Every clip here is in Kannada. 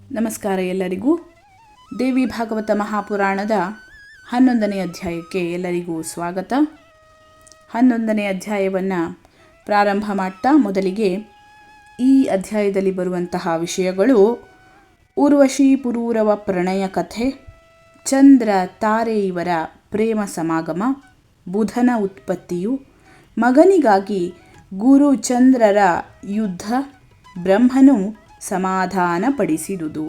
ನಮಸ್ಕಾರ ಎಲ್ಲರಿಗೂ. ದೇವಿ ಭಾಗವತ ಮಹಾಪುರಾಣದ 11ನೇ ಅಧ್ಯಾಯಕ್ಕೆ ಎಲ್ಲರಿಗೂ ಸ್ವಾಗತ. 11ನೇ ಅಧ್ಯಾಯವನ್ನು ಪ್ರಾರಂಭ ಮಾಡ್ತಾ ಮೊದಲಿಗೆ ಈ ಅಧ್ಯಾಯದಲ್ಲಿ ಬರುವಂತಹ ವಿಷಯಗಳು: ಊರ್ವಶಿ ಪುರೂರವ ಪ್ರಣಯ ಕಥೆ, ಚಂದ್ರ ತಾರೆ ಇವರ ಪ್ರೇಮ ಸಮಾಗಮ, ಬುಧನ ಉತ್ಪತ್ತಿಯು, ಮಗನಿಗಾಗಿ ಗುರು ಚಂದ್ರರ ಯುದ್ಧ, ಬ್ರಹ್ಮನು ಸಮಾಧಾನಪಡಿಸಿದುದು.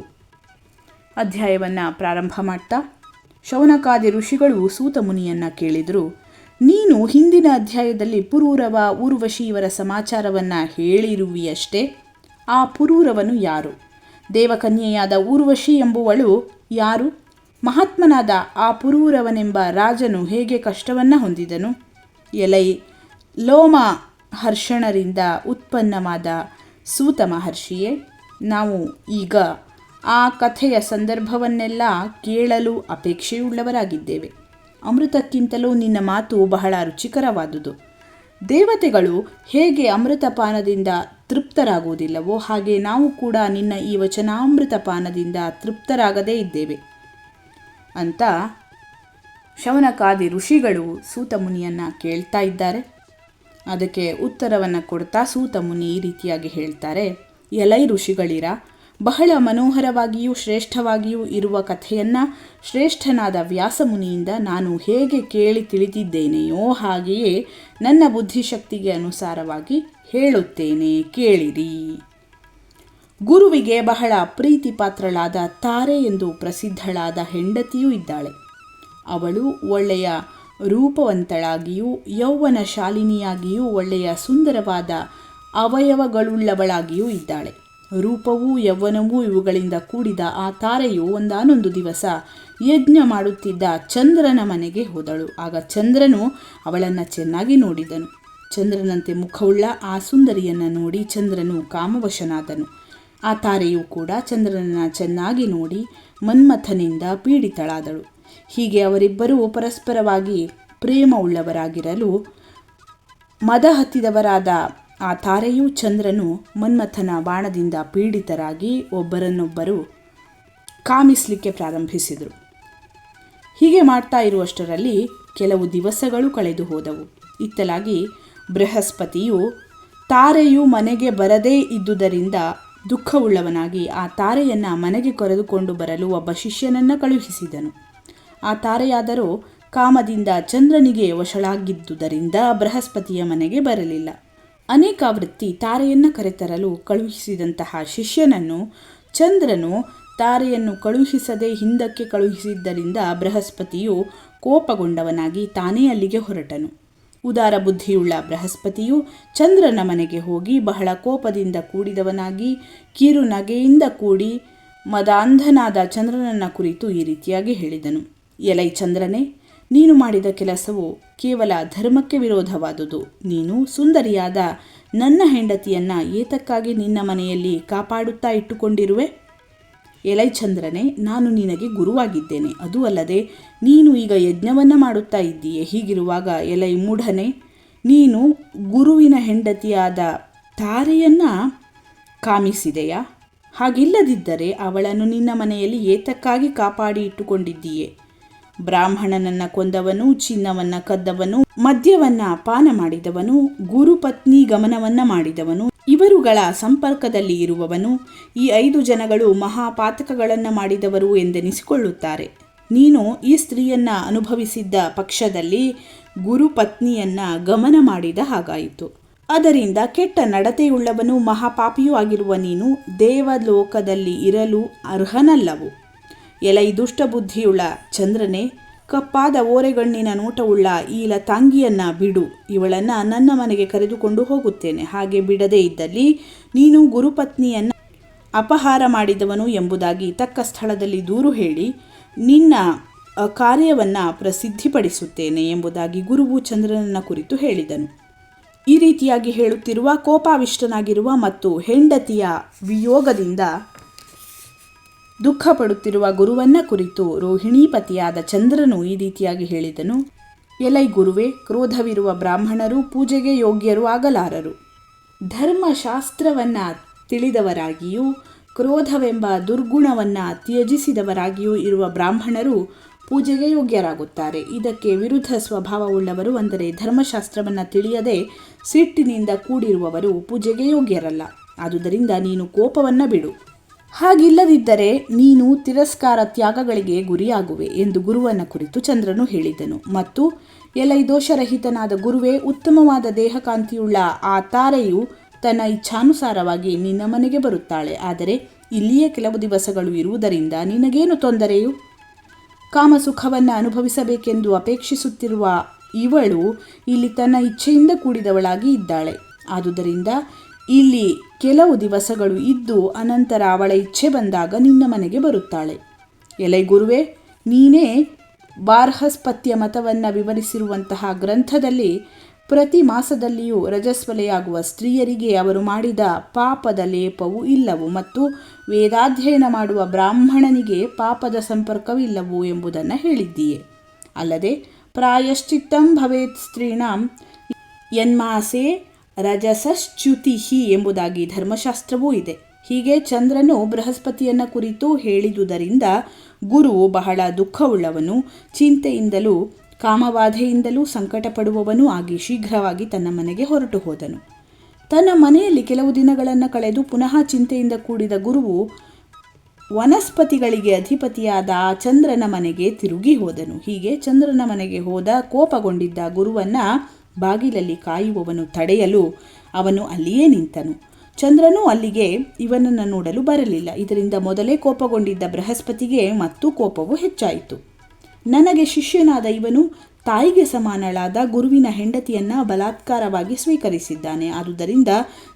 ಅಧ್ಯಾಯವನ್ನು ಪ್ರಾರಂಭ ಮಾಡ್ತಾ ಶೌನಕಾದಿ ಋಷಿಗಳು ಸೂತ ಮುನಿಯನ್ನು ಕೇಳಿದರು. ನೀನು ಹಿಂದಿನ ಅಧ್ಯಾಯದಲ್ಲಿ ಪುರೂರವ ಊರ್ವಶಿ ಇವರ ಸಮಾಚಾರವನ್ನು ಹೇಳಿರುವಿಯಷ್ಟೇ. ಆ ಪುರೂರವನು ಯಾರು? ದೇವಕನ್ಯೆಯಾದ ಊರ್ವಶಿ ಎಂಬುವಳು ಯಾರು? ಮಹಾತ್ಮನಾದ ಆ ಪುರೂರವನೆಂಬ ರಾಜನು ಹೇಗೆ ಕಷ್ಟವನ್ನು ಹೊಂದಿದನು? ಎಲೈ ಲೋಮ ಹರ್ಷಣರಿಂದ ಉತ್ಪನ್ನವಾದ ಸೂತ ಮಹರ್ಷಿಯೇ, ನಾವು ಈಗ ಆ ಕಥೆಯ ಸಂದರ್ಭವನ್ನೆಲ್ಲ ಕೇಳಲು ಅಪೇಕ್ಷೆಯುಳ್ಳವರಾಗಿದ್ದೇವೆ. ಅಮೃತಕ್ಕಿಂತಲೂ ನಿನ್ನ ಮಾತು ಬಹಳ ರುಚಿಕರವಾದುದು. ದೇವತೆಗಳು ಹೇಗೆ ಅಮೃತಪಾನದಿಂದ ತೃಪ್ತರಾಗುವುದಿಲ್ಲವೋ ಹಾಗೆ ನಾವು ಕೂಡ ನಿನ್ನ ಈ ವಚನಾಮೃತಪಾನದಿಂದ ತೃಪ್ತರಾಗದೇ ಇದ್ದೇವೆ ಅಂತ ಶೌನಕಾದಿ ಋಷಿಗಳು ಸೂತ ಮುನಿಯನ್ನು ಕೇಳ್ತಾ ಇದ್ದಾರೆ. ಅದಕ್ಕೆ ಉತ್ತರವನ್ನು ಕೊಡ್ತಾ ಸೂತ ಮುನಿ ಈ ರೀತಿಯಾಗಿ ಹೇಳ್ತಾರೆ: ಎಲೈ ಋಷಿಗಳಿರ, ಬಹಳ ಮನೋಹರವಾಗಿಯೂ ಶ್ರೇಷ್ಠವಾಗಿಯೂ ಇರುವ ಕಥೆಯನ್ನು ಶ್ರೇಷ್ಠನಾದ ವ್ಯಾಸಮುನಿಯಿಂದ ನಾನು ಹೇಗೆ ಕೇಳಿ ತಿಳಿದಿದ್ದೇನೆಯೋ ಹಾಗೆಯೇ ನನ್ನ ಬುದ್ಧಿಶಕ್ತಿಗೆ ಅನುಸಾರವಾಗಿ ಹೇಳುತ್ತೇನೆ, ಕೇಳಿರಿ. ಗುರುವಿಗೆ ಬಹಳ ಪ್ರೀತಿ ಪಾತ್ರಳಾದ ತಾರೆ ಎಂದು ಪ್ರಸಿದ್ಧಳಾದ ಹೆಂಡತಿಯೂ ಇದ್ದಾಳೆ. ಅವಳು ಒಳ್ಳೆಯ ರೂಪವಂತಳಾಗಿಯೂ ಯೌವನ ಶಾಲಿನಿಯಾಗಿಯೂ ಒಳ್ಳೆಯ ಸುಂದರವಾದ ಅವಯವಗಳುಳ್ಳವಳಾಗಿಯೂ ಇದ್ದಾಳೆ. ರೂಪವೂ ಯೌವನವೂ ಇವುಗಳಿಂದ ಕೂಡಿದ ಆ ತಾರೆಯು ಒಂದಾನೊಂದು ದಿವಸ ಯಜ್ಞ ಮಾಡುತ್ತಿದ್ದ ಚಂದ್ರನ ಮನೆಗೆ ಹೋದಳು. ಆಗ ಚಂದ್ರನು ಅವಳನ್ನು ಚೆನ್ನಾಗಿ ನೋಡಿದನು. ಚಂದ್ರನಂತೆ ಮುಖವುಳ್ಳ ಆ ಸುಂದರಿಯನ್ನು ನೋಡಿ ಚಂದ್ರನು ಕಾಮವಶನಾದನು. ಆ ತಾರೆಯೂ ಕೂಡ ಚಂದ್ರನನ್ನು ಚೆನ್ನಾಗಿ ನೋಡಿ ಮನ್ಮಥನಿಂದ ಪೀಡಿತಳಾದಳು. ಹೀಗೆ ಅವರಿಬ್ಬರೂ ಪರಸ್ಪರವಾಗಿ ಪ್ರೇಮವುಳ್ಳವರಾಗಿರಲು ಮದ ಹತ್ತಿದವರಾದ ಆ ತಾರೆಯೂ ಚಂದ್ರನು ಮನ್ಮಥನ ಬಾಣದಿಂದ ಪೀಡಿತರಾಗಿ ಒಬ್ಬರನ್ನೊಬ್ಬರು ಕಾಮಿಸಲಿಕ್ಕೆ ಪ್ರಾರಂಭಿಸಿದರು. ಹೀಗೆ ಮಾಡ್ತಾ ಇರುವಷ್ಟರಲ್ಲಿ ಕೆಲವು ದಿವಸಗಳು ಕಳೆದು ಹೋದವು. ಇತ್ತಲಾಗಿ ಬೃಹಸ್ಪತಿಯು ತಾರೆಯು ಮನೆಗೆ ಬರದೇ ಇದ್ದುದರಿಂದ ದುಃಖವುಳ್ಳವನಾಗಿ ಆ ತಾರೆಯನ್ನು ಮನೆಗೆ ಕರೆದುಕೊಂಡು ಬರಲು ಒಬ್ಬ ಶಿಷ್ಯನನ್ನು ಕಳುಹಿಸಿದನು. ಆ ತಾರೆಯಾದರೂ ಕಾಮದಿಂದ ಚಂದ್ರನಿಗೆ ವಶಳಾಗಿದ್ದುದರಿಂದ ಬೃಹಸ್ಪತಿಯ ಮನೆಗೆ ಬರಲಿಲ್ಲ. ಅನೇಕ ವೃತ್ತಿ ತಾರೆಯನ್ನು ಕರೆತರಲು ಕಳುಹಿಸಿದಂತಹ ಶಿಷ್ಯನನ್ನು ಚಂದ್ರನು ತಾರೆಯನ್ನು ಕಳುಹಿಸದೆ ಹಿಂದಕ್ಕೆ ಕಳುಹಿಸಿದ್ದರಿಂದ ಬೃಹಸ್ಪತಿಯು ಕೋಪಗೊಂಡವನಾಗಿ ತಾನೇ ಅಲ್ಲಿಗೆ ಹೊರಟನು. ಉದಾರ ಬುದ್ಧಿಯುಳ್ಳ ಬೃಹಸ್ಪತಿಯು ಚಂದ್ರನ ಮನೆಗೆ ಹೋಗಿ ಬಹಳ ಕೋಪದಿಂದ ಕೂಡಿದವನಾಗಿ ಕಿರುನಗೆಯಿಂದ ಕೂಡಿ ಮದಾಂಧನಾದ ಚಂದ್ರನನ್ನ ಕುರಿತು ಈ ರೀತಿಯಾಗಿ ಹೇಳಿದನು: ಎಲೈ ಚಂದ್ರನೇ, ನೀನು ಮಾಡಿದ ಕೆಲಸವು ಕೇವಲ ಧರ್ಮಕ್ಕೆ ವಿರೋಧವಾದುದು. ನೀನು ಸುಂದರಿಯಾದ ನನ್ನ ಹೆಂಡತಿಯನ್ನು ಏತಕ್ಕಾಗಿ ನಿನ್ನ ಮನೆಯಲ್ಲಿ ಕಾಪಾಡುತ್ತಾ ಇಟ್ಟುಕೊಂಡಿರುವೆ? ಎಲೈ ಚಂದ್ರನೇ, ನಾನು ನಿನಗೆ ಗುರುವಾಗಿದ್ದೇನೆ. ಅದೂ ಅಲ್ಲದೆ ನೀನು ಈಗ ಯಜ್ಞವನ್ನು ಮಾಡುತ್ತಾ ಇದ್ದೀಯೆ. ಹೀಗಿರುವಾಗ ಎಲೈ ಮೂಢನೆ, ನೀನು ಗುರುವಿನ ಹೆಂಡತಿಯಾದ ತಾರೆಯನ್ನು ಕಾಮಿಸಿದೆಯಾ? ಹಾಗಿಲ್ಲದಿದ್ದರೆ ಅವಳನ್ನು ನಿನ್ನ ಮನೆಯಲ್ಲಿ ಏತಕ್ಕಾಗಿ ಕಾಪಾಡಿ ಇಟ್ಟುಕೊಂಡಿದ್ದೀಯೆ? ಬ್ರಾಹ್ಮಣನನ್ನು ಕೊಂದವನು, ಚಿನ್ನವನ್ನು ಕದ್ದವನು, ಮದ್ಯವನ್ನು ಪಾನ ಮಾಡಿದವನು, ಗುರುಪತ್ನಿ ಗಮನವನ್ನು ಮಾಡಿದವನು, ಇವರುಗಳ ಸಂಪರ್ಕದಲ್ಲಿ ಇರುವವನು, ಈ 5 ಜನಗಳು ಮಹಾಪಾತಕಗಳನ್ನು ಮಾಡಿದವರು ಎಂದೆನಿಸಿಕೊಳ್ಳುತ್ತಾರೆ. ನೀನು ಈ ಸ್ತ್ರೀಯನ್ನು ಅನುಭವಿಸಿದ್ದ ಪಕ್ಷದಲ್ಲಿ ಗುರುಪತ್ನಿಯನ್ನು ಗಮನ ಮಾಡಿದ ಹಾಗಾಯಿತು. ಅದರಿಂದ ಕೆಟ್ಟ ನಡತೆಯುಳ್ಳವನು ಮಹಾಪಾಪಿಯೂ ಆಗಿರುವ ನೀನು ದೇವಲೋಕದಲ್ಲಿ ಇರಲು ಅರ್ಹನಲ್ಲವು. ಎಲೈ ದುಷ್ಟಬುದ್ಧಿಯುಳ್ಳ ಚಂದ್ರನೇ, ಕಪ್ಪಾದ ಓರೆಗಣ್ಣಿನ ನೋಟವುಳ್ಳ ಈ ಲತಾಂಗಿಯನ್ನು ಬಿಡು. ಇವಳನ್ನು ನನ್ನ ಮನೆಗೆ ಕರೆದುಕೊಂಡು ಹೋಗುತ್ತೇನೆ. ಹಾಗೆ ಬಿಡದೇ ಇದ್ದಲ್ಲಿ ನೀನು ಗುರುಪತ್ನಿಯನ್ನು ಅಪಹಾರ ಮಾಡಿದವನು ಎಂಬುದಾಗಿ ತಕ್ಕ ಸ್ಥಳದಲ್ಲಿ ದೂರು ಹೇಳಿ ನಿನ್ನ ಕಾರ್ಯವನ್ನು ಪ್ರಸಿದ್ಧಿಪಡಿಸುತ್ತೇನೆ ಎಂಬುದಾಗಿ ಗುರುವು ಚಂದ್ರನನ್ನ ಕುರಿತು ಹೇಳಿದನು. ಈ ರೀತಿಯಾಗಿ ಹೇಳುತ್ತಿರುವ ಕೋಪಾವಿಷ್ಟನಾಗಿರುವ ಮತ್ತು ಹೆಂಡತಿಯ ವಿಯೋಗದಿಂದ ದುಃಖ ಪಡುತ್ತಿರುವ ಗುರುವನ್ನ ಕುರಿತು ರೋಹಿಣೀಪತಿಯಾದ ಚಂದ್ರನು ಈ ರೀತಿಯಾಗಿ ಹೇಳಿದನು: ಎಲೈ ಗುರುವೇ, ಕ್ರೋಧವಿರುವ ಬ್ರಾಹ್ಮಣರು ಪೂಜೆಗೆ ಯೋಗ್ಯರು ಆಗಲಾರರು. ಧರ್ಮಶಾಸ್ತ್ರವನ್ನು ತಿಳಿದವರಾಗಿಯೂ ಕ್ರೋಧವೆಂಬ ದುರ್ಗುಣವನ್ನು ತ್ಯಜಿಸಿದವರಾಗಿಯೂ ಇರುವ ಬ್ರಾಹ್ಮಣರು ಪೂಜೆಗೆ ಯೋಗ್ಯರಾಗುತ್ತಾರೆ. ಇದಕ್ಕೆ ವಿರುದ್ಧ ಸ್ವಭಾವವುಳ್ಳವರು, ಅಂದರೆ ಧರ್ಮಶಾಸ್ತ್ರವನ್ನು ತಿಳಿಯದೆ ಸಿಟ್ಟಿನಿಂದ ಕೂಡಿರುವವರು ಪೂಜೆಗೆ ಯೋಗ್ಯರಲ್ಲ. ಆದುದರಿಂದ ನೀನು ಕೋಪವನ್ನು ಬಿಡು, ಹಾಗಿಲ್ಲದಿದ್ದರೆ ನೀನು ತಿರಸ್ಕಾರ ತ್ಯಾಗಗಳಿಗೆ ಗುರಿಯಾಗುವೆ ಎಂದು ಗುರುವನ್ನು ಕುರಿತು ಚಂದ್ರನು ಹೇಳಿದನು. ಮತ್ತು ಎಲೈ ದೋಷರಹಿತನಾದ ಗುರುವೇ, ಉತ್ತಮವಾದ ದೇಹಕಾಂತಿಯುಳ್ಳ ಆ ತಾರೆಯು ತನ್ನ ಇಚ್ಛಾನುಸಾರವಾಗಿ ನಿನ್ನ ಮನೆಗೆ ಬರುತ್ತಾಳೆ. ಆದರೆ ಇಲ್ಲಿಯೇ ಕೆಲವು ದಿವಸಗಳು ಇರುವುದರಿಂದ ನಿನಗೇನು ತೊಂದರೆಯು? ಕಾಮಸುಖವನ್ನು ಅನುಭವಿಸಬೇಕೆಂದು ಅಪೇಕ್ಷಿಸುತ್ತಿರುವ ಇವಳು ಇಲ್ಲಿ ತನ್ನ ಇಚ್ಛೆಯಿಂದ ಕೂಡಿದವಳಾಗಿ ಇದ್ದಾಳೆ. ಆದುದರಿಂದ ಇಲ್ಲಿ ಕೆಲವು ದಿವಸಗಳು ಇದ್ದು ಅನಂತರ ಅವಳ ಇಚ್ಛೆ ಬಂದಾಗ ನಿನ್ನ ಮನೆಗೆ ಬರುತ್ತಾಳೆ. ಎಲೈ ಗುರುವೇ, ನೀನೇ ಬಾರ್ಹಸ್ಪತ್ಯ ಮತವನ್ನು ವಿವರಿಸಿರುವಂತಹ ಗ್ರಂಥದಲ್ಲಿ ಪ್ರತಿ ಮಾಸದಲ್ಲಿಯೂ ರಜಸ್ವಲೆಯಾಗುವ ಸ್ತ್ರೀಯರಿಗೆ ಅವರು ಮಾಡಿದ ಪಾಪದ ಲೇಪವೂ ಇಲ್ಲವು ಮತ್ತು ವೇದಾಧ್ಯಯನ ಮಾಡುವ ಬ್ರಾಹ್ಮಣನಿಗೆ ಪಾಪದ ಸಂಪರ್ಕವಿಲ್ಲವು ಎಂಬುದನ್ನು ಹೇಳಿದ್ದೀಯೆ. ಅಲ್ಲದೆ ಪ್ರಾಯಶ್ಚಿತ್ತಂ ಭವೇತ್ ಸ್ತ್ರೀಣಾಂ ಯನ್ಮಾಸೆ ರಜಸಶ್ಚ್ಯುತಿಹಿ ಎಂಬುದಾಗಿ ಧರ್ಮಶಾಸ್ತ್ರವೂ ಇದೆ. ಹೀಗೆ ಚಂದ್ರನು ಬೃಹಸ್ಪತಿಯನ್ನು ಕುರಿತು ಹೇಳಿದುದರಿಂದ ಗುರುವು ಬಹಳ ದುಃಖವುಳ್ಳವನು, ಚಿಂತೆಯಿಂದಲೂ ಕಾಮಬಾಧೆಯಿಂದಲೂ ಸಂಕಟಪಡುವವನೂ ಆಗಿ ಶೀಘ್ರವಾಗಿ ತನ್ನ ಮನೆಗೆ ಹೊರಟು ಹೋದನು. ತನ್ನ ಮನೆಯಲ್ಲಿ ಕೆಲವು ದಿನಗಳನ್ನು ಕಳೆದು ಪುನಃ ಚಿಂತೆಯಿಂದ ಕೂಡಿದ ಗುರುವು ವನಸ್ಪತಿಗಳಿಗೆ ಅಧಿಪತಿಯಾದ ಆ ಚಂದ್ರನ ಮನೆಗೆ ತಿರುಗಿ ಹೋದನು. ಹೀಗೆ ಚಂದ್ರನ ಮನೆಗೆ ಹೋದ ಕೋಪಗೊಂಡಿದ್ದ ಗುರುವನ್ನು ಬಾಗಿಲಲ್ಲಿ ಕಾಯುವವನು ತಡೆಯಲು ಅವನು ಅಲ್ಲಿಯೇ ನಿಂತನು. ಚಂದ್ರನು ಅಲ್ಲಿಗೆ ಇವನನ್ನು ನೋಡಲು ಬರಲಿಲ್ಲ. ಇದರಿಂದ ಮೊದಲೇ ಕೋಪಗೊಂಡಿದ್ದ ಬೃಹಸ್ಪತಿಗೆ ಮತ್ತು ಕೋಪವು ಹೆಚ್ಚಾಯಿತು. ನನಗೆ ಶಿಷ್ಯನಾದ ಇವನು ತಾಯಿಗೆ ಸಮಾನಳಾದ ಗುರುವಿನ ಹೆಂಡತಿಯನ್ನು ಬಲಾತ್ಕಾರವಾಗಿ ಸ್ವೀಕರಿಸಿದ್ದಾನೆ. ಆದುದರಿಂದ